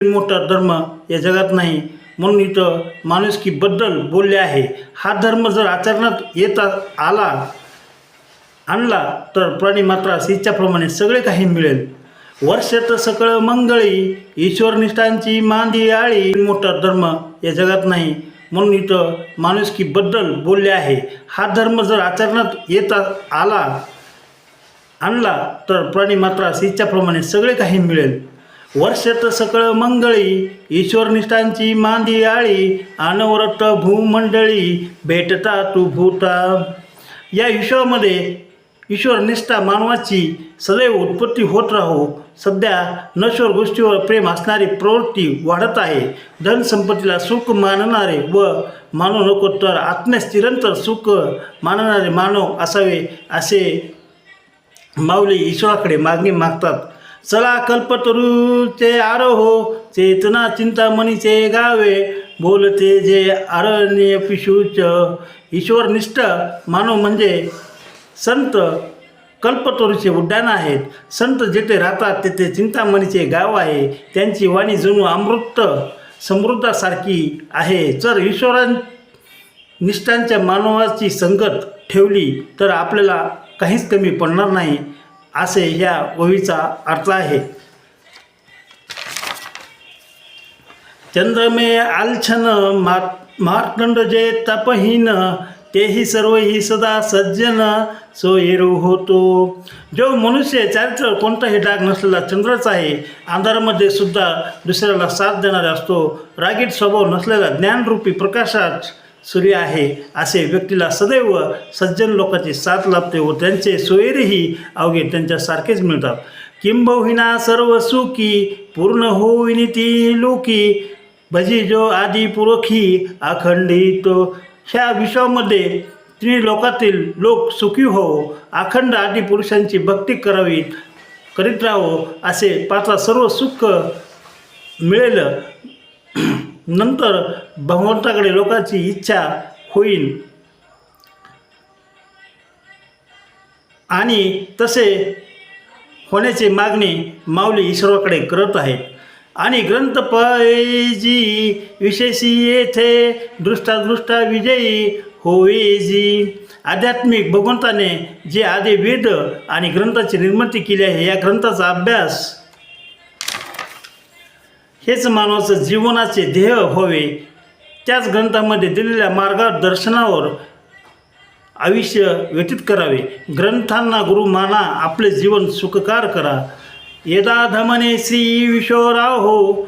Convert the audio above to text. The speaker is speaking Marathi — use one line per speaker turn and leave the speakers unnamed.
मोठा धर्म या जगात नाही, म्हणून इथं माणुसकीबद्दल बोलले आहे. हा धर्म जर आचरणात आणला तर प्राणीमात्रास इच्छाप्रमाणे सगळे काही मिळेल. वर्षात सकळ मंगळी ईश्वरनिष्ठांची मांदी आळी. मोठा धर्म या जगात नाही, म्हणून इथं माणुसकीबद्दल बोलले आहे. हा धर्म जर आचरणात आणला तर प्राणीमात्रास इच्छाप्रमाणे सगळे काही मिळेल. वर्षात सकळ मंगळी ईश्वरनिष्ठांची मांदी आळी. अनवरत भूमंडळी भेटता तू भूता. या विश्वामध्ये ईश्वरनिष्ठा मानवाची सदैव उत्पत्ती होत राहो. सध्या नश्वर गोष्टीवर प्रेम असणारी प्रवृत्ती वाढत आहे. धनसंपत्तीला सुख मानणारे व मानव नको तर आत्म्यास चिरंतर सुख मानणारे मानव असावे असे माऊली ईश्वराकडे मागणी मागतात. चला कल्पतरूचे आरोहो चेतना चिंतामणीचे गावे. बोलते जे अरण्य पिशूच. ईश्वरनिष्ठ मानव म्हणजे संत कल्पतरूचे उड्डाण आहेत. संत जेथे राहतात तेथे चिंतामणीचे गाव आहे. त्यांची वाणी जणू अमृत समृद्धासारखी आहे. जर ईश्वरनिष्ठांच्या मानवाची संगत ठेवली तर आपल्याला काहीच कमी पडणार नाही, असे ह्या ओवीचा अर्थ आहे. चंद्रमे आलछन मार्तंड जे तपहीन. तेही सर्व ही सदा सज्जन सोयरू होतो. जो मनुष्य चारित्र कोणताही डाग नसलेला चंद्रच आहे. अंधारामध्ये सुद्धा दुसऱ्याला साथ देणारा असतो. रागीट स्वभाव नसलेला ज्ञानरूपी प्रकाशात सूर्य आहे. असे व्यक्तीला सदैव सज्जन लोकांची साथ लाभते व त्यांचे सोयरेही अवघे त्यांच्यासारखेच मिळतात. किंबहुना सर्व सुखी पूर्ण होईन ती लोकी. भजी जो आदी पुरखी अखंडित. ह्या विश्वामध्ये त्रिलोकातील लोक सुखी हो, अखंड आदी पुरुषांची भक्ती करीत राहो. असे पाचा सर्व सुख मिळेल. नंतर भगवंताकडे लोकांची इच्छा होईल आणि तसे होण्याची मागणी माऊली ईश्वराकडे करत आहेत. आणि ग्रंथ पैजी विशेषी येथे दृष्टा विजयी होईजी. आध्यात्मिक भगवंताने जे आधी वेद आणि ग्रंथाची निर्मिती केली आहे, या ग्रंथाचा अभ्यास हेच मानवाचं जीवनाचे ध्येय होवे. त्याच ग्रंथामध्ये दिलेल्या मार्गदर्शनावर आयुष्य व्यतीत करावे. ग्रंथांना गुरु माना, आपले जीवन सुखकार करा. यदा धमने श्री विश्वराव हो